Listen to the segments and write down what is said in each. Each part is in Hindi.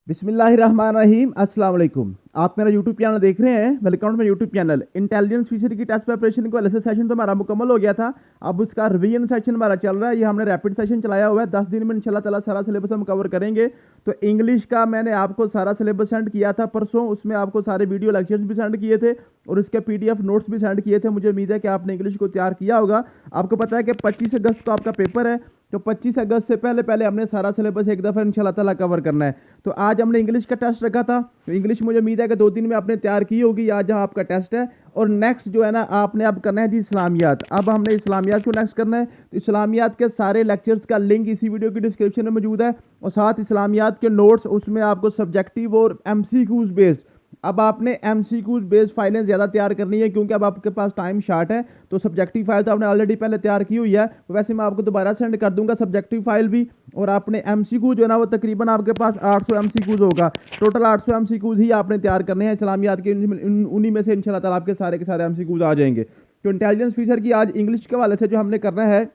बिस्मिल्लाहिर्रहमानिर्रहीम अस्सलाम वालेकुम। आप मेरा यूट्यूब चैनल देख रहे हैं। Welcome to my YouTube channel. Intelligence feature की टेस्ट प्रिपरेशन को एलएसएस सेशन तो हमारा मुकम्मल हो गया था। अब उसका रिवीजन सेशन हमारा चल रहा है। ये हमने रैपिड सेशन चलाया हुआ है। 10 दिन में इंशाल्लाह ताला सारा सिलेबस हम कवर करेंगे। तो इंग्लिश का मैंने आपको सारा सिलेबस सेंड किया था परसों। उसमें आपको सारे वीडियो लेक्चर्स भी सेंड किए थे और उसके पीडीएफ नोट्स भी सेंड किए थे। मुझे उम्मीद है कि आपने इंग्लिश को तैयार किया होगा। आपको पता है कि 25 अगस्त को आपका पेपर है। तो 25 अगस्त से पहले पहले हमने सारा सिलेबस एक दफ़ा इंशाल्लाह ताला कवर करना है। तो आज हमने इंग्लिश का टेस्ट रखा था। तो इंग्लिश मुझे उम्मीद है कि 2 दिन में आपने तैयार की होगी। आज जहाँ आपका टेस्ट है और नेक्स्ट जो है ना आपने अब करना है जी इस्लामियात। अब हमने इस्लामियात को नेक्स्ट करना है। तो इस्लामियात के सारे लेक्चर्स का लिंक इसी वीडियो की डिस्क्रिप्शन में मौजूद है और साथ इस्लामियात के नोट्स उसमें आपको सब्जेक्टिव और एमसीक्यूज बेस्ड। अब आपने एमसीक्यूज बेस्ड फाइलें ज़्यादा तैयार करनी है क्योंकि अब आपके पास टाइम शार्ट है। तो सब्जेक्टिव फाइल तो आपने ऑलरेडी पहले तैयार की हुई है। वैसे मैं आपको दोबारा सेंड कर दूंगा सब्जेक्टिव फाइल भी। और आपने एमसीक्यू जो है ना वो तकरीबन आपके पास 800 एमसीक्यूज होगा। टोटल 800 एमसीक्यूज ही आपने तैयार करने हैं इस्लामियात के। उन्हीं में से इंशाल्लाह ताला आपके सारे के सारे एमसीक्यूज आ जाएंगे। तो इंटेलिजेंस फीचर की आज इंग्लिश के हवाले से जो हमने करना है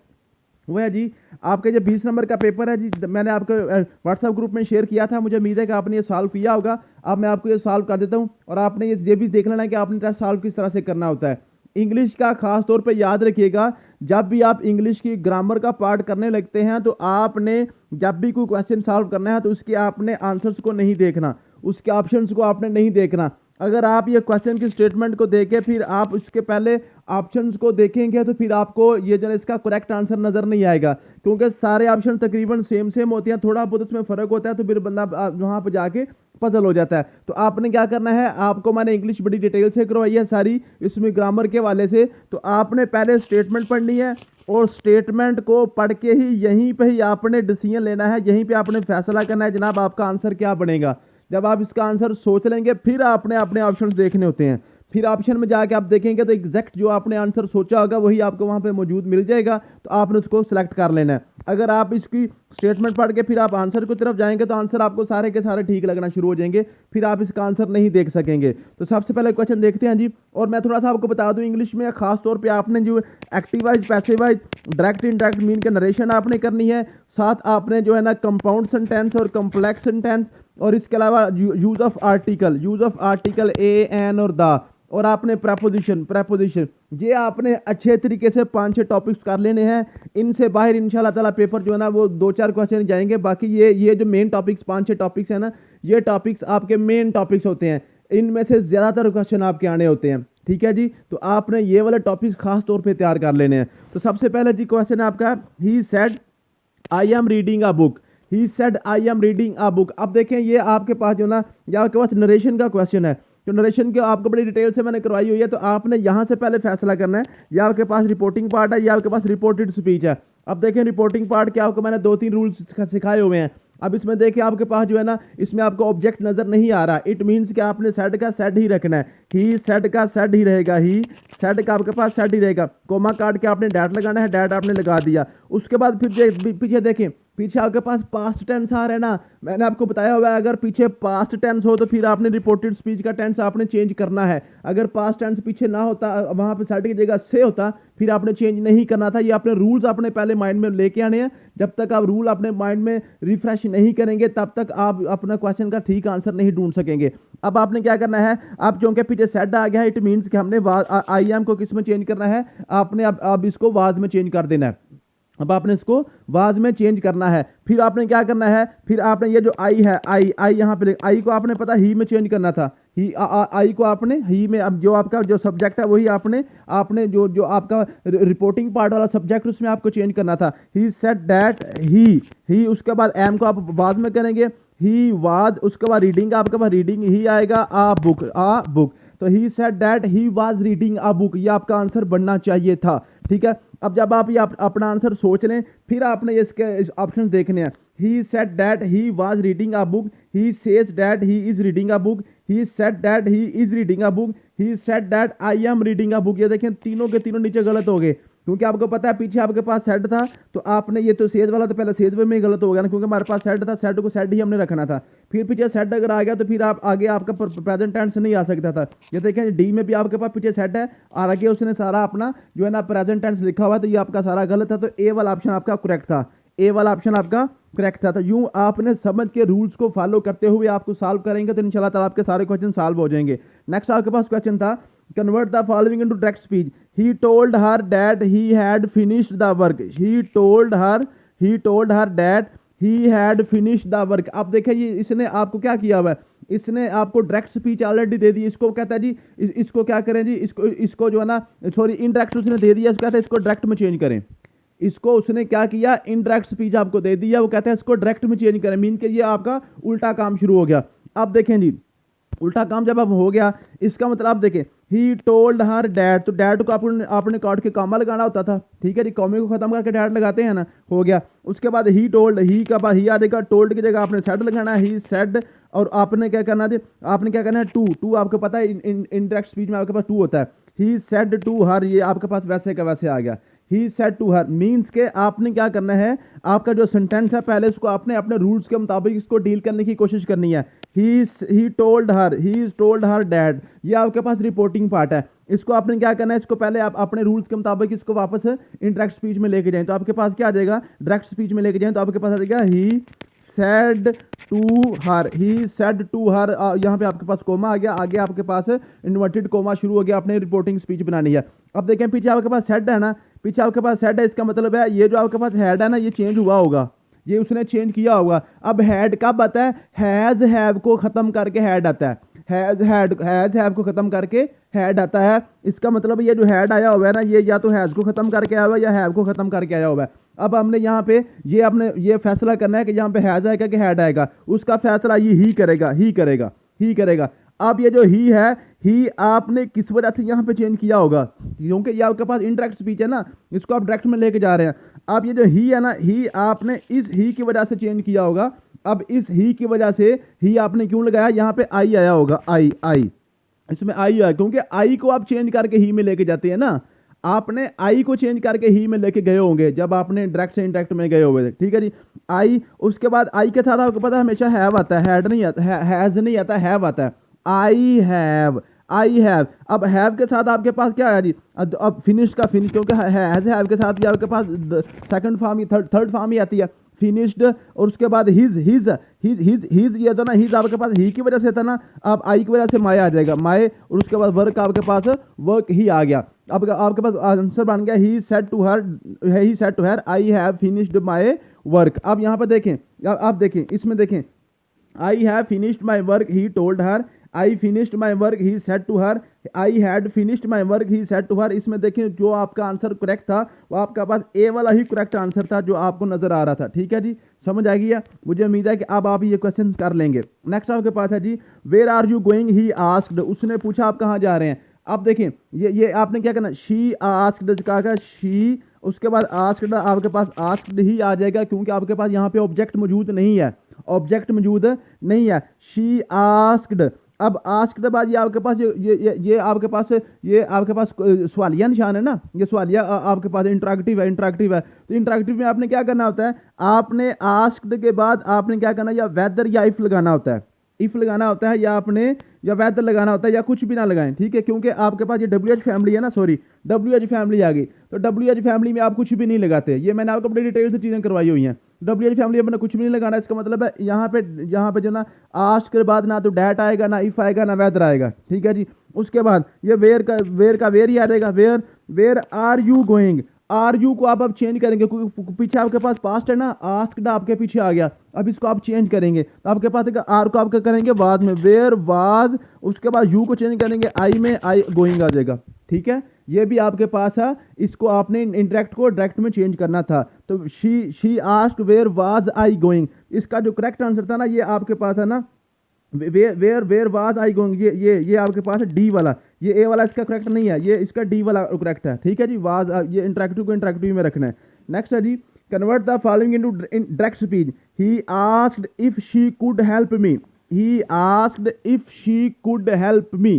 वो है जी आपके जो 20 नंबर का पेपर है जी। मैंने आपको व्हाट्सएप ग्रुप में शेयर किया था। मुझे उम्मीद है कि आपने ये सॉल्व किया होगा। अब मैं आपको ये सॉल्व कर देता हूँ और आपने ये भी देख लेना है कि आपने टेस्ट सॉल्व किस तरह से करना होता है। इंग्लिश का खास तौर पे याद रखिएगा, जब भी आप इंग्लिश की ग्रामर का पार्ट करने लगते हैं तो आपने जब भी कोई क्वेश्चन सॉल्व करना है तो उसके आपने आंसर्स को नहीं देखना, उसके ऑप्शंस को आपने नहीं देखना। अगर आप ये क्वेश्चन की स्टेटमेंट को देखें फिर आप उसके पहले ऑप्शंस को देखेंगे तो फिर आपको ये जो है इसका करेक्ट आंसर नज़र नहीं आएगा क्योंकि सारे ऑप्शन तकरीबन सेम सेम होते हैं। थोड़ा बहुत उसमें फ़र्क होता है तो फिर बंदा वहाँ पर जाके पजल हो जाता है। तो आपने क्या करना है, आपको मैंने इंग्लिश बड़ी डिटेल से करवाई है सारी इसमें ग्रामर के वाले से। तो आपने पहले स्टेटमेंट पढ़नी है और स्टेटमेंट को पढ़ के ही यहीं पे ही आपने डिसीजन लेना है, यहीं पे आपने फैसला करना है जनाब आपका आंसर क्या बनेगा। जब आप इसका आंसर सोच लेंगे फिर आपने अपने ऑप्शंस देखने होते हैं। फिर ऑप्शन में जाके आप देखेंगे तो एग्जैक्ट जो आपने आंसर सोचा होगा वही आपको वहां पे मौजूद मिल जाएगा। तो आपने उसको सिलेक्ट कर लेना है। अगर आप इसकी स्टेटमेंट पढ़ के फिर आप आंसर की तरफ जाएंगे तो आंसर आपको सारे के सारे ठीक लगना शुरू हो जाएंगे, फिर आप इसका आंसर नहीं देख सकेंगे। तो सबसे पहले क्वेश्चन देखते हैं जी। और मैं थोड़ा सा आपको बता दूं इंग्लिश में खास तौर पर आपने जो active wise, passive wise, direct indirect mean के नरेशन आपने करनी है। साथ आपने जो है ना कंपाउंड सेंटेंस और कम्प्लेक्स सेंटेंस और इसके अलावा use of article a, an और द और आपने प्रेपोजिशन ये आपने अच्छे तरीके से 5-6 टॉपिक्स कर लेने हैं। इनसे बाहर इंशाल्लाह ताला पेपर जो है ना वो 2-4 क्वेश्चन जाएंगे। बाकी ये जो मेन टॉपिक्स 5-6 टॉपिक्स है ना ये टॉपिक्स आपके मेन टॉपिक्स होते हैं। इनमें से ज़्यादातर क्वेश्चन आपके आने होते हैं। ठीक है जी। तो आपने ये वाले टॉपिक्स खास तौर पर तैयार कर लेने हैं। तो सबसे पहले जी क्वेश्चन है आपका, he said I am reading a book. He said I am reading a book. अब देखें ये आपके पास जो ना ये आपके पास नरेशन का क्वेश्चन है। तो नरेशन के आपको बड़ी डिटेल से मैंने करवाई हुई है। तो आपने यहां से पहले फैसला करना है, या आपके पास रिपोर्टिंग पार्ट है या आपके पास रिपोर्टेड स्पीच है। अब देखें रिपोर्टिंग पार्ट के आपको मैंने 2-3 रूल्स सिखाए हुए हैं। अब इसमें देखिए आपके पास जो है ना इसमें आपको ऑब्जेक्ट नजर नहीं आ रहा। इट मीन्स कि आपने सेड का सेड ही रखना है। ही सेड का सेड ही रहेगा, ही सेड का आपके पास सेड ही रहेगा। कोमा काट के आपने डैट लगाना है, डैट आपने लगा दिया। उसके बाद फिर पीछे देखें, पीछे आपके पास पास्ट टेंस आ रहा है ना। मैंने आपको बताया हुआ है अगर पीछे पास्ट टेंस हो तो फिर आपने रिपोर्टेड स्पीच का टेंस आपने चेंज करना है। अगर पास्ट टेंस पीछे ना होता, वहां पे सेड की जगह से होता, फिर आपने चेंज नहीं करना था। ये अपने रूल्स अपने पहले माइंड में लेके आने हैं। जब तक आप रूल अपने माइंड में रिफ्रेश नहीं करेंगे तब तक आप अपना क्वेश्चन का ठीक आंसर नहीं ढूंढ सकेंगे। अब आपने क्या करना है, अब क्योंकि पीछे सेड आ गया है इट मीन्स कि हमने आई एम को किस में चेंज करना है, आपने अब इसको वाज में चेंज कर देना है। अब आपने इसको वाज में चेंज करना है। फिर आपने क्या करना है, फिर आपने ये जो आई है, आई यहाँ पे आई को आपने पता ही में चेंज करना था। ही आई को आपने ही में, अब जो आपका जो सब्जेक्ट है वही आपने जो आपका रिपोर्टिंग पार्ट वाला सब्जेक्ट उसमें आपको चेंज करना था। ही सेड दैट ही उसके बाद एम को आप वाज में करेंगे, ही वाज। उसके बाद रीडिंग आपके पास रीडिंग ही आएगा, आ बुक। तो he said that he was reading a book, ये आपका आंसर बनना चाहिए था। ठीक है। अब जब आप ये अपना आंसर सोच लें फिर आपने इसके ऑप्शन देखने हैं। He said that he was reading a book, he says that he is reading a book, he said that he is reading a book, he said that I am reading a book. ये देखें तीनों के तीनों नीचे गलत हो गए क्योंकि आपको पता है पीछे आपके पास सेड था। तो आपने ये तो सेज वाला तो पहले सेज में ही गलत हो गया ना क्योंकि हमारे पास सेड था, सेड को सेड ही हमने रखना था। फिर पीछे सेड अगर आ गया तो फिर आप आगे आपका प्रेजेंट टेंस नहीं आ सकता था। ये देखें डी में भी आपके पास पीछे सेड है और आगे उसने सारा अपना जो है ना प्रेजेंट टेंस लिखा हुआ है। तो ये आपका सारा गलत है। तो ए वाला ऑप्शन आपका करेक्ट था, ए वाला ऑप्शन आपका करेक्ट था। तो यूं आपने समझ के रूल्स को फॉलो करते हुए आपको सॉल्व करेंगे तो इंशाल्लाह ताला आपके सारे क्वेश्चन सॉल्व हो जाएंगे। नेक्स्ट आपके पास क्वेश्चन था, convert the following into direct speech. He told her that he had finished the work. He told her that he had finished the work. अब देखिए ये इसने आपको क्या किया हुआ है, इसने आपको डायरेक्ट स्पीच ऑलरेडी दे दी। इसको कहता है जी इसको क्या करें जी, इसको जो है ना, सॉरी इनडायरेक्ट उसने दे दिया, इसको कहता है इसको डायरेक्ट में चेंज करें। इसको उसने क्या किया, इनडायरेक्ट स्पीच आपको दे दिया, वो कहता है इसको डायरेक्ट में चेंज करें। मीन के ये आपका उल्टा काम शुरू हो गया। अब देखें जी, उल्टा काम जब अब हो गया, इसका मतलब आप देखें ही टोल्ड हर डैड, तो डैड को आपने काट के कॉमा लगाना होता था, ठीक है जी, कॉमे को खत्म करके डैड लगाते हैं ना, हो गया। उसके बाद ही टोल्ड, ही का बाद ही आ जाएगा, टोल्ड की जगह आपने सेड लगाना है, ही सेड, और आपने क्या करना जी, आपने क्या करना है टू आपको पता है इनडायरेक्ट स्पीच में आपके पास टू होता है। ही सेड टू हर, ये आपके पास वैसे का वैसे आ गया। He said to her means के आपने क्या करना है, आपका जो सेंटेंस है पहले उसको आपने अपने रूल्स के मुताबिक इसको डील करने की कोशिश करनी है। ही टोल्ड हर डैड, ये आपके पास रिपोर्टिंग पार्ट है। इसको आपने क्या करना है, इसको पहले आप अपने रूल्स के मुताबिक इसको वापस इंडायरेक्ट स्पीच में लेके जाएं, तो आपके पास क्या आ जाएगा, डायरेक्ट स्पीच में लेके जाएं तो आपके पास आ जाएगा ही सेड टू हर, यहाँ पे आपके पास कोमा आ गया, आगे आपके पास इन्वर्टेड कोमा शुरू हो गया, आपने रिपोर्टिंग स्पीच बनानी है। अब देखें पीछे आपके पास सेड है ना, पीछे आपके पास सेड है, इसका मतलब है ये जो आपके पास हेड है ना, ये चेंज हुआ होगा, ये उसने चेंज किया होगा। अब हेड कब आता है, हैज हैव को खत्म करके हेड आता है, हैज हैव को खत्म करके हेड आता है। इसका मतलब ये जो हेड आया हुआ है ना, ये या तो हैज को खत्म करके आया हुआ है या हैव को खत्म करके आया हुआ है। अब हमने यहाँ पे ये अपने ये फैसला करना है कि यहाँ पे हैज आएगा कि हेड आएगा, उसका फैसला ये ही करेगा। अब ये जो ही है, ही आपने किस वजह से यहाँ पे चेंज किया होगा, क्योंकि ये आपके पास इनडायरेक्ट स्पीच है ना, इसको आप डायरेक्ट में लेके जा रहे हैं। अब ये जो ही है ना, ही आपने इस ही की वजह से चेंज किया होगा। अब इस ही की वजह से ही आपने क्यों लगाया, यहाँ पे आई आया होगा, आई इसमें आई आया, क्योंकि आई को आप चेंज करके ही में लेके जाते हैं ना, आपने आई को चेंज करके ही में लेके गए होंगे जब आपने डायरेक्ट से इनडायरेक्ट में गए हुए थे, ठीक है जी। आई, उसके बाद आई के साथ आपको पता है हमेशा हैव आता है, हैड नहीं आता, हैज नहीं आता, हैव आता है। I have. अब हैव के साथ आपके पास क्या है जी, अब फिनिश का फिनिश, क्योंकि हैव के साथ भी आपके पास सेकंड फॉर्म, थर्ड फॉर्म ही आती है, फिनिश्ड। और उसके बाद हिज, ये था ना, हिज आपके पास ही की वजह से था ना, अब आई की वजह से माय आ जाएगा, माय। और उसके बाद वर्क आपके पास वर्क ही आ गया। अब आपके पास आंसर बन गया he said to her I have finished my work. अब यहाँ पर देखें, आप देखें, इसमें देखें, I have finished my work he told her, I finished my work he said to her, I had finished my work he said to her. इसमें देखें जो आपका आंसर करेक्ट था वो आपका पास ए वाला ही करेक्ट आंसर था जो आपको नजर आ रहा था, ठीक है जी, समझ आ गया। मुझे उम्मीद है कि अब आप ये क्वेश्चन कर लेंगे। नेक्स्ट आपके पास है जी, where are you going he asked, उसने पूछा आप कहाँ जा रहे हैं। अब देखें ये आपने क्या करना, शी आस्क्ड कहा, शी, उसके बाद आस्क्ड आपके पास आस्क्ड ही आ जाएगा, क्योंकि आपके पास यहाँ पे ऑब्जेक्ट मौजूद नहीं है, शी आस्क्ड। अब आस्क्ड के बाद ये आपके पास ये आपके पास सवालिया निशान है ना, ये सवालिया आपके पास इंटरैक्टिव है। तो इंटरैक्टिव में आपने क्या करना होता है, आपने आस्क्ड के बाद आपने क्या करना, या वेदर या इफ लगाना होता है, या आपने या वेदर लगाना होता है, या कुछ भी ना लगाएं, ठीक है, क्योंकि आपके पास ये WH फैमिली है ना, सॉरी WH फैमिली आ गई, तो WH फैमिली में आप कुछ भी नहीं लगाते। ये मैंने आपको बड़ी डिटेल से चीज़ें करवाई हुई हैं। WH फैमिली में कुछ भी नहीं लगाना, इसका मतलब है यहाँ पे जो ना आस्क के बाद ना तो डैट आएगा, ना इफ आएगा, ना वेदर आएगा, ठीक है जी। उसके बाद ये वेयर ही आ जाएगा, where are you going, are you को आप अब चेंज करेंगे, क्योंकि पीछे आपके पास पास्ट है ना, आस्क्ड आपके पीछे आ गया, अब इसको आप चेंज करेंगे तो आपके पास आर को आप करेंगे बाद में, वेयर वाज, उसके बाद यू को चेंज करेंगे, आई में आई गोइंग आ जाएगा, ठीक है। ये भी आपके पास है, इसको आपने इंटरेक्ट को डायरेक्ट में चेंज करना था। तो she asked where was I going, इसका जो करेक्ट आंसर था ना, ये आपके पास है ना, वेयर वाज आई गोइंग, ये आपके पास है डी वाला, ये ए वाला इसका करेक्ट नहीं है, ये इसका डी वाला करेक्ट है, ठीक है जी। वाज, ये इंटरेक्टिव को इंटरेक्टिव में रखना है। नेक्स्ट है जी, convert the following into direct speech. He asked if she could help me, he asked if she could help me,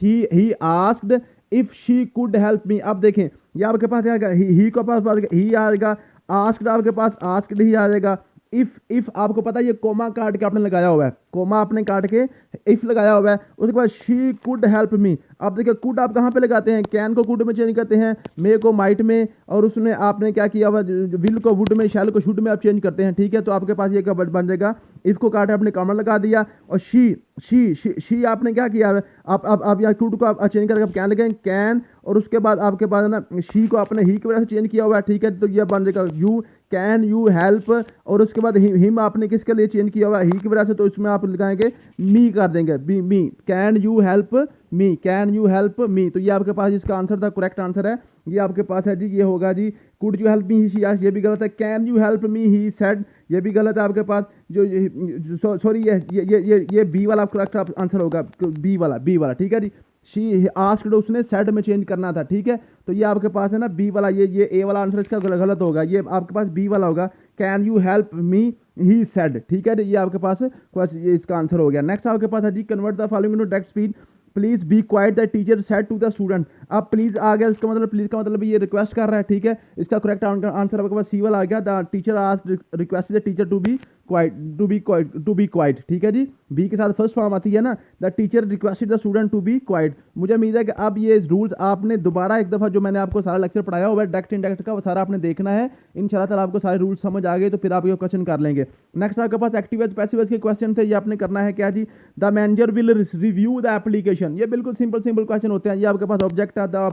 he asked if she could help me. अब देखें ये आपके पास क्या आएगा, ही को पास ही आएगा, आस्क्ड आपके पास आस्क्ड ही आ जाएगा, इफ आपको पता है ये कोमा काट के आपने लगाया हुआ है, कोमा आपने काट के इफ लगाया हुआ है, उसके बाद शी कुड हेल्प मी। अब देखिए कुड आप कहाँ पे लगाते हैं, कैन को कुड में चेंज करते हैं, मे को माइट में, और उसमें आपने क्या किया हुआ, विल को वुड में, शैल को शुड में आप चेंज करते हैं, ठीक है। तो आपके पास ये क्या बन जाएगा, इफ को काटे आपने कॉमा लगा दिया, और शी आपने क्या किया है, आप यहाँ कुड को आप चेंज करके आप कैन लगाएंगे, कैन, और उसके बाद आपके पास ना शी को आपने ही की वजह से चेंज किया हुआ है, ठीक है। तो ये बन जाएगा यू कैन यू हेल्प, और उसके बाद हिम आपने किसके लिए चेंज किया हुआ है, ही की वजह से, तो इसमें आप लगाएंगे मी कर देंगे, be me, can you help me, can you help me. तो ये आपके पास इसका आंसर था, करेक्ट आंसर है ये आपके पास है जी, ये होगा जी कुड यू हेल्प मी ही, ये भी गलत है, can you help me he said, ये भी गलत है आपके पास। जो सॉरी ये बी वाला करेक्ट आंसर होगा, बी वाला ठीक है जी। शी आस्क्ड उसने सेड में चेंज करना था, ठीक है। तो ये आपके पास है ना बी वाला, ये ए वाला आंसर इसका गलत होगा, ये आपके पास बी वाला होगा, can you help me he said, ठीक है। ये आपके पास ये इसका आंसर हो गया। नेक्स्ट आपके पास है जी convert the following into direct speech, please be quiet the teacher said to the student. अब प्लीज आ गया, इसका मतलब प्लीज का मतलब ये रिक्वेस्ट कर रहा है, ठीक है। इसका करेक्ट आंसर आपके पास सी वाला आ गया, the teacher asked requested the teacher to be quiet, ठीक है जी। बी के साथ फर्स्ट फॉर्म आती है ना, the teacher requested the student to be quiet. मुझे उम्मीद है कि अब ये रूल्स आपने दोबारा एक दफा जो मैंने आपको सारा लेक्चर पढ़ाया हुआ है डायरेक्ट इनडायरेक्ट का, वो सारा आपने देखना है, इंशाल्लाह ताला आपको सारे रूल्स समझ आ गए तो फिर आप ये क्वेश्चन कर लेंगे। नेक्स्ट आपके पास एक्टिव एज पैसिव एज के क्वेश्चन थे, ये आपने करना है क्या जी, the manager will review the application. ये बिल्कुल सिंपल क्वेश्चन होते हैं। ये आपके पास ऑब्जेक्ट है द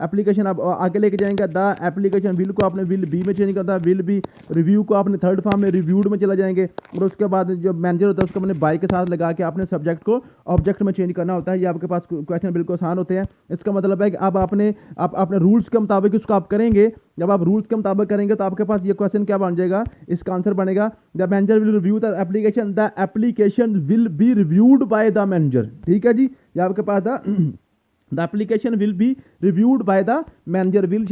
एप्लीकेशन आप आगे लेके जाएंगे, द एप्लीकेशन, विल को आपने विल बी में चेंज करता है, विल बी, रिव्यू को आपने थर्ड फॉर्म में रिव्यूड में चला जाएंगे, और उसके बाद जो मैनेजर होता है उसको मैंने बाय के साथ लगा के आपने सब्जेक्ट को ऑब्जेक्ट में चेंज करना होता है। ये आपके पास क्वेश्चन बिल्कुल आसान होते हैं। इसका मतलब है कि अब आपने अपने रूल्स के मुताबिक उसको आप करेंगे, जब आप रूल्स के मुताबिक करेंगे तो आपके पास ये क्वेश्चन क्या बन जाएगा, इसका आंसर बनेगा the manager will review the application will be reviewed by the manager, ठीक है जी। ये आपके पास था the application will be reviewed by the manager, will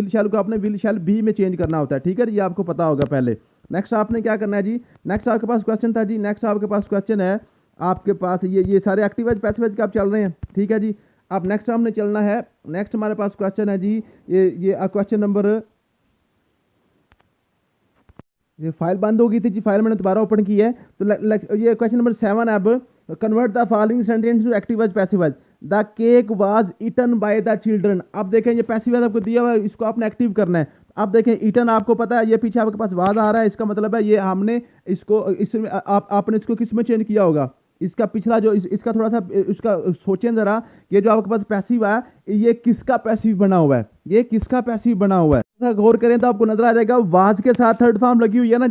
शैल को आपने विल शैल बी में चेंज करना होता है, ठीक है। ये आपको पता होगा पहले। नेक्स्ट आपने क्या करना है जी, नेक्स्ट आपके पास क्वेश्चन था जी, नेक्स्ट आपके पास क्वेश्चन है आपके पास ये सारे एक्टिव एज पैसिव एज के आप चल रहे हैं, ठीक है जी। अब नेक्स्ट हमने चलना है, नेक्स्ट हमारे पास क्वेश्चन है जी, ये क्वेश्चन नंबर, ये फाइल बंद हो गई थी जी, फाइल मैंने दोबारा ओपन की है, तो ये क्वेश्चन नंबर 7 है। अब convert the following sentence to active as passive as, the cake was eaten by the children. अब देखें ये पैसिव एज आपको दिया हुआ है, इसको आपने एक्टिव करना है। अब देखें ईटन आपको पता है, ये पीछे आपके पास वाज आ रहा है, इसका मतलब है ये हमने इसको इसमें आपने इसको किस में चेंज किया होगा, इसका पिछला जो इसका थोड़ा सा इसका सोचें जरा, ये जो आपके पास पैसिव है ये किसका पैसिव बना हुआ है, ये किसका पैसिव बना हुआ है, गौर करें तो आपको नजर आ जाएगा वाज के साथ थर्ड फॉर्म लगी हुई है ना,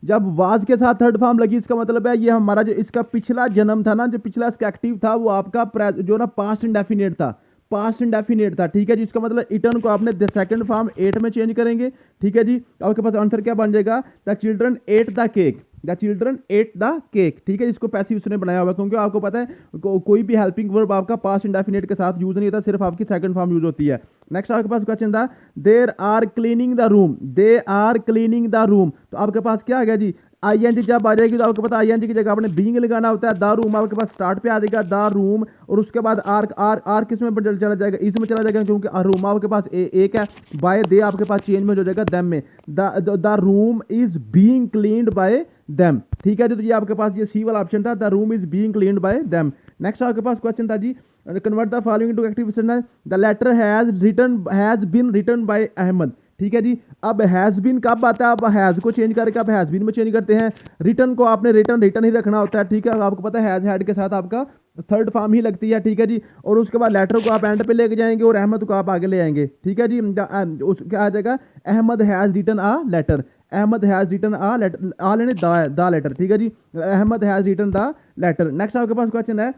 जब वाज के साथ थर्ड फॉर्म लगी, इसका मतलब है ये हमारा जो इसका पिछला जन्म था ना, जो पिछला इसका एक्टिव था वो आपका जो ना पास्ट इंडेफिनिट था, पास्ट इंडेफिनिट था, ठीक है जी। इसका मतलब इटन को आपने सेकंड फॉर्म एट में चेंज करेंगे, ठीक है जी। आपके पास आंसर क्या बन जाएगा, the children at the cake, the children at the cake, ठीक है। इसको पैसिव उसने बनाया हुआ, क्योंकि आपको पता है कोई भी हेल्पिंग वर्ब आपका पास्ट इंडेफिनिट के साथ यूज नहीं होता, सिर्फ आपकी सेकंड फॉर्म यूज होती है। नेक्स्ट आपके पास क्वेश्चन था there are cleaning the room, they are cleaning the room. तो आपके पास क्या आ गया जी, आईएनजी जब आ जाएगी तो आपको पता है आईएनजी की जगह आपने बीइंग लगाना होता है, द रूम आपके पास स्टार्ट पे आ जाएगा द रूम, और उसके बाद आर किस में चला जाएगा, इसमें चला जाएगा, क्योंकि रूम आपके पास एक है, बाय दे आपके पास चेंज में हो जाएगा देम में, the room is being cleaned by them, ठीक है जी। तो ये आपके पास ये सी वाला ऑप्शन था, the room is being cleaned by them. Next आपके पास क्वेश्चन था जी convert the following to active sentence, the letter has been written by Ahmed, ठीक है जी। अब हैज बीन कब आता है, अब हैज को चेंज करके आप हैज बीन में चेंज करते हैं, रिटन को आपने रिटन ही रखना होता है, ठीक है। आपको पता है हैज हैड के साथ आपका थर्ड फॉर्म ही लगती है, ठीक है जी। और उसके बाद लेटर को आप एंड पे लेके जाएंगे और अहमद को आप आगे ले आएंगे, ठीक है जी। क्या आ जाएगा, Ahmed has written a letter, Ahmed has written a letter, आ लेने द लेटर, ठीक है जी। Ahmed has written the letter. Next आपके पास क्वेश्चन है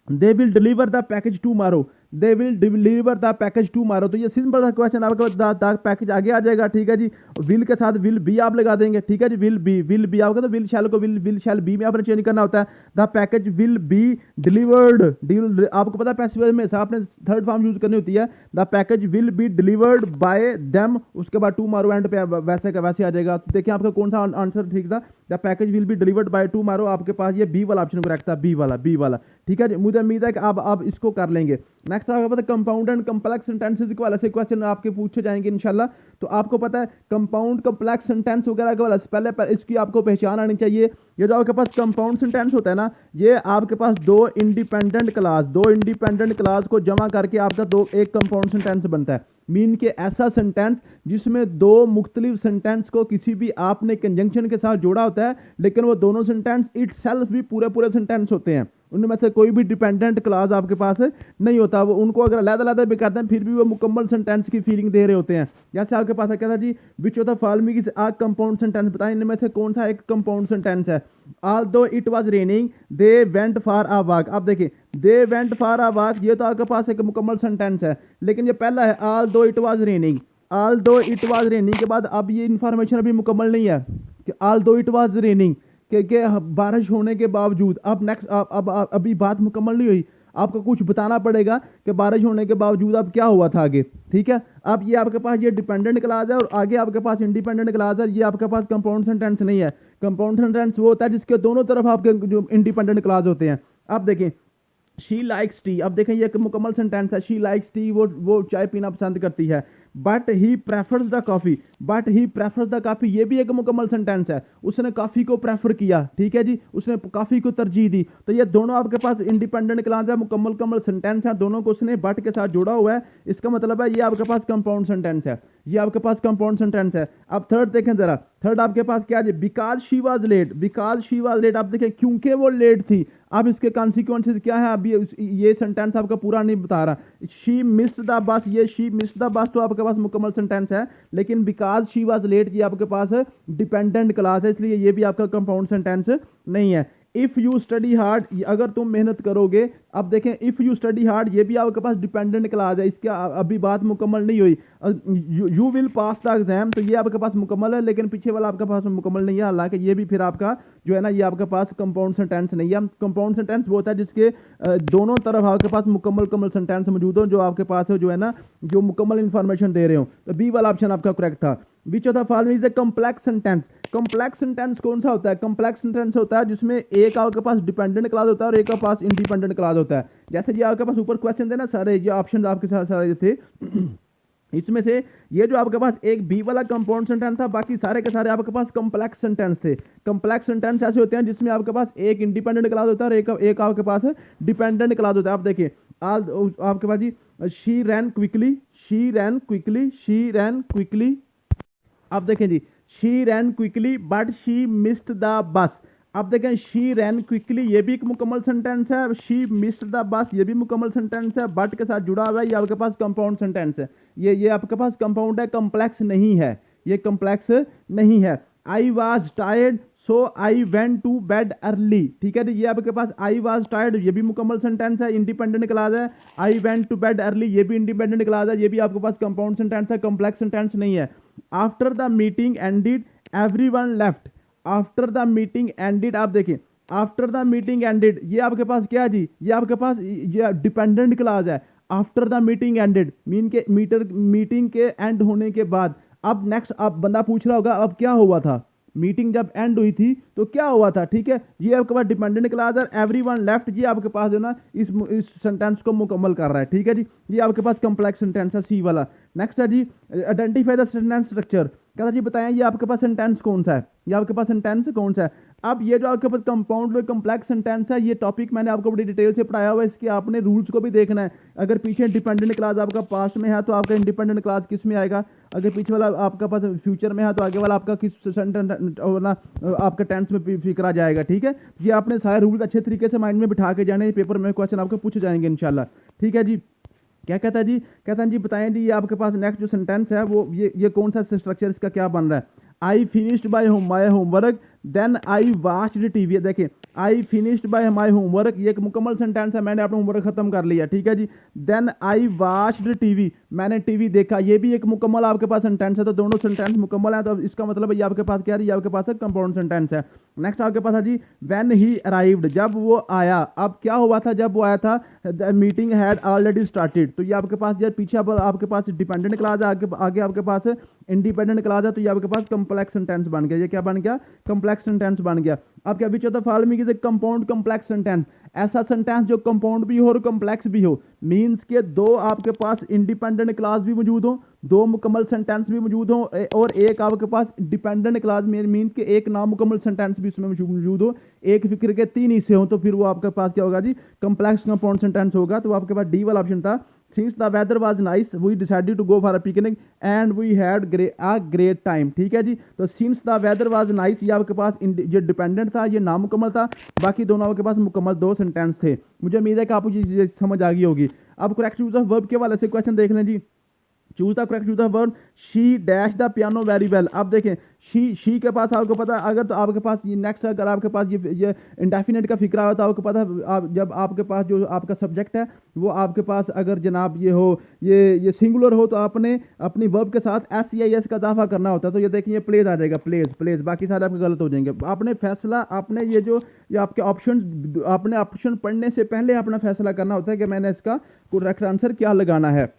they will deliver the package tomorrow, they will deliver the package tomorrow. तो ये सिंपल सा क्वेश्चन आपके पास द पैकेज आगे आ जाएगा, ठीक है जी। विल के साथ विल बी आप लगा देंगे, ठीक है जी। विल बी आपका, तो विल शैल को विल शैल बी में आपने चेंज करना होता है, the package will be delivered, आपको पता है पैसिव में आपने थर्ड फॉर्म यूज करनी होती है, the package will be delivered by them, उसके बाद टुमारो एंड पे वैसे का वैसे आ जाएगा। तो देखिए आपका कौन सा आंसर ठीक था, the package will be delivered by tomorrow, आपके पास ये बी वाला ऑप्शन करेक्ट था, बी वाला, ठीक है जी। मुझे उम्मीद है कि आप इसको कर लेंगे। नेक्स्ट आपके पास कंपाउंड एंड कम्प्लेक्स सेंटेंसेस के वाले से क्वेश्चन आपके पूछे जाएंगे इंशाल्लाह। तो आपको पता है कंपाउंड कम्प्लेक्स सेंटेंस वगैरह के वाले से पहले इसकी आपको पहचान आनी चाहिए। ये जो आपके पास कंपाउंड सेंटेंस होता है ना, ये आपके पास दो इंडिपेंडेंट क्लास को जमा करके आपका एक कंपाउंड सेंटेंस बनता है। मीन के ऐसा सेंटेंस जिसमें दो मुख्तलिफ सेंटेंस को किसी भी आपने कंजंक्शन के साथ जोड़ा होता है, लेकिन वो दोनों सेंटेंस इटसेल्फ भी पूरे सेंटेंस होते हैं। उनमें से कोई भी डिपेंडेंट क्लास आपके पास नहीं होता। वो उनको अगर अलग-अलग भी करते हैं फिर भी वो मुकम्मल सेंटेंस की फीलिंग दे रहे होते हैं। जैसे आपके पास क्या था जी, which of the following is a compound sentence, बताएं इनमें से कौन सा एक कंपाउंड सेंटेंस है। Although it was raining they went for a walk. अब देखिए they went for a walk, ये तो आपके पास एक मुकम्मल सेंटेंस है, लेकिन ये पहला है although it was raining. Although it was raining के बाद अब ये इंफॉर्मेशन अभी मुकम्मल नहीं है कि ऑल्दो इट वाज रेनिंग के बारिश होने के बावजूद। अब नेक्स्ट अब अभी बात मुकम्मल नहीं हुई, आपको कुछ बताना पड़ेगा कि बारिश होने के बावजूद अब क्या हुआ था आगे। ठीक है, अब ये आपके पास ये डिपेंडेंट क्लास है और आगे आपके पास इंडिपेंडेंट क्लास है। ये आपके पास कंपाउंड सेंटेंस नहीं है। कंपाउंड सेंटेंस वो होता है जिसके दोनों तरफ आपके जो इंडिपेंडेंट क्लास होते हैं। अब देखें शी लाइक्स टी, अब देखें ये एक मुकम्मल सेंटेंस है। शी लाइक्स टी, वो चाय पीना पसंद करती है। But he prefers the coffee, ये भी एक मुकम्मल सेंटेंस है। उसने कॉफी को प्रेफर किया, ठीक है जी, उसने कॉफी को तरजीह दी। तो ये दोनों आपके पास इंडिपेंडेंट क्लास है, मुकम्मल सेंटेंस है, दोनों को उसने बट के साथ जोड़ा हुआ है। इसका मतलब है ये आपके पास कंपाउंड सेंटेंस है, ये आपके पास कंपाउंड सेंटेंस है। अब थर्ड देखें जरा, थर्ड आपके पास क्या है, बिकॉज शी वाज लेट। आप देखें क्योंकि वो लेट थी। अब इसके कॉन्सिक्वेंसेस क्या है, अभी ये सेंटेंस आपका पूरा नहीं बता रहा। शी मिस्ड द बस, ये शी मिस्ड द बस तो आपके पास मुकम्मल सेंटेंस है, लेकिन बिकॉज शी वाज लेट ये आपके पास डिपेंडेंट क्लास है, इसलिए ये भी आपका कंपाउंड सेंटेंस नहीं है। इफ यू स्टडी हार्ड, अगर तुम मेहनत करोगे। अब देखें इफ यू स्टडी हार्ड, ये भी आपके पास डिपेंडेंट क्लास है, इसका अभी बात मुकम्मल नहीं हुई। You will pass the exam, तो ये आपके पास मुकम्मल है, लेकिन पीछे वाला आपके पास मुकम्मल नहीं है। हालांकि ये भी फिर आपका जो है ना, ये आपके पास कंपाउंड सेंटेंस नहीं है। कंपाउंड सेंटेंस वो होता है जिसके दोनों तरफ आपके पास मुकम्मल सेंटेंस मौजूद हो, जो आपके पास जो है ना, जो मुकम्मल इंफॉर्मेशन दे रहे हो। तो बी वाला ऑप्शन आपका करेक्ट था। विच of the following is a complex sentence. Complex sentence कौन सा होता है? कॉम्प्लेक्स सेंटेंस होता है जिसमें एक आपके पास डिपेंडेंट क्लास होता है और एक के पास इंडिपेंडेंट क्लास होता है। जैसे ये आपके पास ऊपर क्वेश्चन थे ना, सारे ये ऑप्शन आपके सारे थे इसमें से ये जो आपके पास एक बी वाला कंपाउंड सेंटेंस था, बाकी सारे के सारे आपके पास कॉम्प्लेक्स सेंटेंस थे। कॉम्प्लेक्स सेंटेंस ऐसे होते हैं जिसमें आपके पास एक इंडिपेंडेंट क्लास होता है और एक आपके पास डिपेंडेंट क्लास होता है। आप देखिए आपके पास जी शी रैन क्विकली, आप देखें जी she ran quickly but she missed the bus. अब देखें शी रैन क्विकली ये भी एक मुकम्मल सेंटेंस है, शी मिस्ड द बस ये भी मुकम्मल सेंटेंस है, बट के साथ जुड़ा हुआ है, ये आपके पास कंपाउंड सेंटेंस है। ये आपके पास कंपाउंड है, कॉम्प्लेक्स नहीं है, ये कॉम्प्लेक्स नहीं है। I was tired so I went to bed early, ठीक है, ये आपके पास आई वॉज टायर्ड ये भी मुकम्मल सेंटेंस है, इंडिपेंडेंट क्लास है। I went to bed early ये भी इंडिपेंडेंट क्लास है, ये भी आपके पास कंपाउंड सेंटेंस है, कॉम्प्लेक्स सेंटेंस नहीं है। After the meeting ended everyone left, after the meeting ended, आप देखें आफ्टर द मीटिंग एंडेड ये आपके पास क्या है जी, ये आपके पास ये डिपेंडेंट क्लास है। After the meeting ended meeting के एंड होने के बाद। अब नेक्स्ट अब बंदा पूछ रहा होगा अब क्या हुआ था, मीटिंग जब एंड हुई थी तो क्या हुआ था, ठीक है, ये आपके पास डिपेंडेंट क्लास है। एवरीवन लेफ्ट ये आपके पास जो ना इस सेंटेंस को मुकम्मल कर रहा है, ठीक है जी, ये आपके पास कॉम्प्लेक्स सेंटेंस है सी वाला। नेक्स्ट है जी आइडेंटिफाई द सेंटेंस स्ट्रक्चर, कहता जी बताएं ये आपके पास सेंटेंस कौन सा है, ये आपके पास सेंटेंस कौन सा है। अब ये जो आपके पास कंपाउंड और कॉम्प्लेक्स सेंटेंस है, ये टॉपिक मैंने आपको बड़ी डिटेल से पढ़ाया हुआ है, इसके आपने रूल्स को भी देखना है। अगर पीछे डिपेंडेंट क्लास आपका पास्ट में है तो आपका इंडिपेंडेंट क्लास किस में आएगा, अगर पीछे वाला आपका पास फ्यूचर में है तो आगे वाला आपका किस सेंटेंस ना आपका टेंस में फिक्रा जाएगा, ठीक है। ये आपने सारे रूल्स अच्छे तरीके से माइंड में बिठा के जाने, पेपर में क्वेश्चन आपको पूछे जाएंगे इंशाल्लाह, ठीक है जी। क्या कहता है जी, कहता है जी बताएं जी ये आपके पास नेक्स्ट जो सेंटेंस है वो ये कौन सा स्ट्रक्चर इसका क्या बन रहा है। I finished my homework then I watched TV, देखिए I finished by my homework ये एक मुकम्मल सेंटेंस है, मैंने अपना होमवर्क खत्म कर लिया, ठीक है जी। देन आई वॉच्ड टीवी मैंने टीवी देखा, ये भी एक मुकम्मल आपके पास सेंटेंस है। तो दोनों सेंटेंस मुकम्मल है, तो इसका मतलब ये आपके पास क्या है, ये आपके पास कंपाउंड सेंटेंस है। नेक्स्ट आपके पास है जी व्हेन ही अराइव्ड जब वो आया। अब क्या हुआ था जब वो आया था, the meeting had already started, तो ये आपके पास जब पीछे आपके पास डिपेंडेंट क्लास है, आगे आपके पास इंडिपेंडेंट क्लास है, तो ये आपके पास कॉम्प्लेक्स सेंटेंस बन गया। ये क्या बन गया, कॉम्प्लेक्स कॉम्प्लेक्स सेंटेंस बन गया। अब क्या विच of the following is a compound complex sentence, ऐसा सेंटेंस जो कंपाउंड भी हो और कॉम्प्लेक्स भी हो, मींस के दो आपके पास इंडिपेंडेंट क्लास भी मौजूद हो, दो मुकम्मल सेंटेंस भी मौजूद हो, और एक आपके पास डिपेंडेंट क्लास मीन के एक नामुकम्मल सेंटेंस भी उसमें मौजूद हो, एक फिक्र के तीन हिस्से हो, तो फिर वो आपके पास क्या होगा जी, कॉम्प्लेक्स कंपाउंड सेंटेंस होगा। तो आपके पास डी वाला ऑप्शन था। Since the weather was nice, we decided to go for a picnic and we had a great time। ठीक है जी, तो since the weather was nice ये आपके पास ये डिपेंडेंट था, ये नामुकम्मल था, बाकी दोनों आपके पास मुकम्मल दो सेंटेंस थे। मुझे उम्मीद है कि आपको ये समझ आ गई होगी। अब करेक्ट यूज ऑफ वर्ब के वाले से क्वेश्चन देख लें जी। Choose the correct use of verb, she dash the piano very well. अब देखें शी के पास आपको पता है, अगर तो आपके पास ये नेक्स्ट अगर आपके पास ये इंडेफिनिट का फिक्रा हो तो आपको पता है, जब आपके पास जो आपका सब्जेक्ट है वो आपके पास अगर जनाब ये हो, ये सिंगुलर हो, तो आपने अपनी वर्ब के साथ SEIS का इजाफा करना होता है। तो ये देखें ये प्लेज आ जाएगा, प्लेज, बाकी सारे आपके गलत हो जाएंगे। आपने फैसला, आपने ये आपके ऑप्शन पढ़ने से पहले अपना फैसला करना होता है कि मैंने इसका करेक्ट आंसर क्या लगाना है।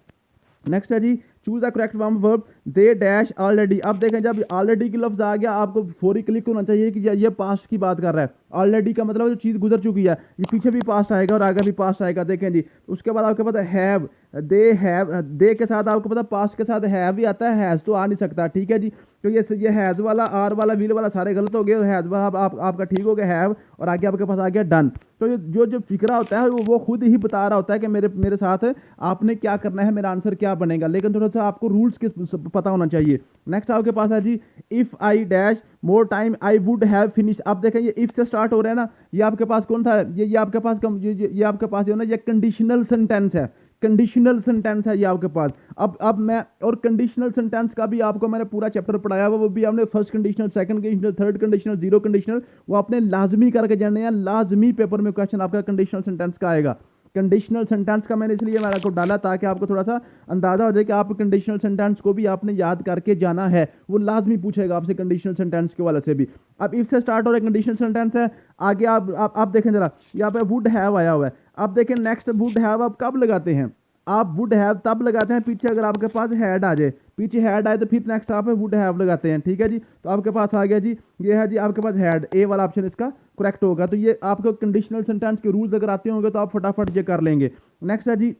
नेक्स्ट है जी, choose the correct form verb, they dash already. अब देखें जब ऑलरेडी की लफ्ज आ गया आपको फौरी क्लिक होना चाहिए कि ये पास्ट की बात कर रहा है। ऑलरेडी का मतलब जो चीज़ गुजर चुकी है, ये पीछे भी पास्ट आएगा और आगे भी पास्ट आएगा। देखें जी, उसके बाद आपके पास हैव, दे के साथ आपको पता पास्ट के साथ हैव भी आता है, हैज़ तो आ नहीं सकता। ठीक है जी, तो ये हैज़ वाला, आर वाला, विल वाला सारे गलत हो गए, हैज़ वाला आपका ठीक हो गया हैव, और आगे आपके पास आ गया डन। तो जो फिक्रा होता है वो खुद ही बता रहा होता है कि मेरे साथ आपने क्या करना है, मेरा आंसर क्या बनेगा, लेकिन थोड़ा सा आपको रूल्स के पता होना चाहिए। नेक्स्ट आपके पास है जी, if I dash more time I would have finished. अब देखें ये इफ से स्टार्ट हो रहा है ना, ये आपके पास कौन था, ये आपके पास ये आपके पास जो है ना, ये कंडीशनल सेंटेंस है, कंडीशनल सेंटेंस है ये आपके पास। अब मैं, और कंडीशनल सेंटेंस का भी आपको मैंने पूरा चैप्टर पढ़ाया हुआ, वो भी आपने first conditional, second conditional, third conditional, zero conditional, वो आपने लाजमी करके जाने हैं। लाजमी पेपर में क्वेश्चन आपका कंडीशनल सेंटेंस का आएगा। कंडीशनल सेंटेंस का मैंने इसलिए मैंने आपको डाला ताकि आपको थोड़ा सा अंदाजा हो जाए कि आप कंडीशनल सेंटेंस को भी आपने याद करके जाना है, वो लाजमी पूछेगा आपसे कंडीशनल सेंटेंस के वाले से भी। अब इफ से स्टार्ट हो रहा है कंडीशनल सेंटेंस है, आगे आप देखें जरा, यहाँ पे वुड हैव आया हुआ है। अब देखें नेक्स्ट वुड हैव आप कब लगाते हैं, आप वुड हैव तब लगाते हैं पीछे अगर आपके पास हैड आ जाए, पीछे हैड आए तो फिर नेक्स्ट आप वुड हैव लगाते हैं। ठीक है जी, तो आपके पास आ गया जी, ये है जी आपके पास हैड, ए वाला ऑप्शन इसका करेक्ट होगा। तो ये आपको कंडीशनल सेंटेंस के रूल्स अगर आते होंगे तो आप फटाफट ये कर लेंगे। नेक्स्ट है जी,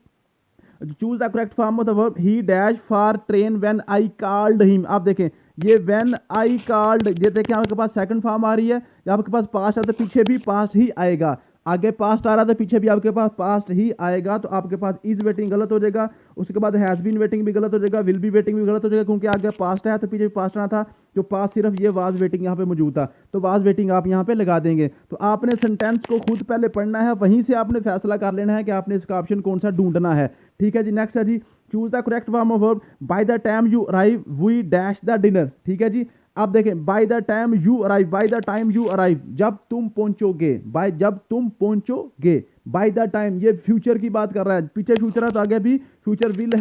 choose the correct form of the verb, he dash for train when I called him. आप देखें ये व्हेन आई कॉल्ड, ये देखें आपके पास सेकंड फॉर्म आ रही है, या आपके पास पास्ट है तो पीछे भी पास्ट ही आएगा, आगे पास्ट आ रहा था पीछे भी आपके पास पास्ट ही आएगा। तो आपके पास इज वेटिंग गलत हो जाएगा, उसके बाद हैज बीन वेटिंग भी गलत हो जाएगा, विल बी वेटिंग भी गलत हो जाएगा, क्योंकि आगे पास्ट है तो पीछे भी पास्ट आना था, जो पास सिर्फ ये वाज वेटिंग यहाँ पे मौजूद था, तो वाज वेटिंग आप यहाँ पे लगा देंगे। तो आपने सेंटेंस को खुद पहले पढ़ना है, वहीं से आपने फैसला कर लेना है कि आपने इसका ऑप्शन कौन सा ढूंढना है। ठीक है जी, नेक्स्ट है जी, choose the correct form of verb, by the time you arrive we dash the dinner. ठीक है जी, अब देखें by the time you arrive, by the time you arrive, जब तुम पहुंचोगे, बाय जब तुम पहुंचोगे, बाय द टाइम ये फ्यूचर की बात कर रहा है, पीछे फ्यूचर है तो आगे भी future, will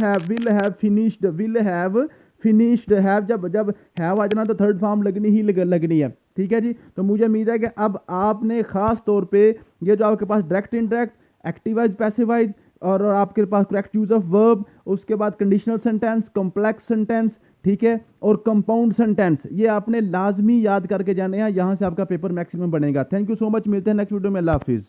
have finished, will have finished, have जब हैव आ जाना तो थर्ड फॉर्म लगनी ही लगनी है। ठीक है जी, तो मुझे उम्मीद है कि अब आपने खास तौर पे ये जो आपके पास डायरेक्ट इनडायरेक्ट, एक्टिवाइज पैसिवाइज, और आपके पास करेक्ट यूज ऑफ वर्ब, उसके बाद कंडीशनल सेंटेंस, कॉम्प्लेक्स सेंटेंस, ठीक है, और कंपाउंड सेंटेंस, ये आपने लाजमी याद करके जाने हैं, यहां से आपका पेपर मैक्सिमम बनेगा। थैंक यू सो मच, मिलते हैं नेक्स्ट वीडियो में, अल्लाह हाफिज़।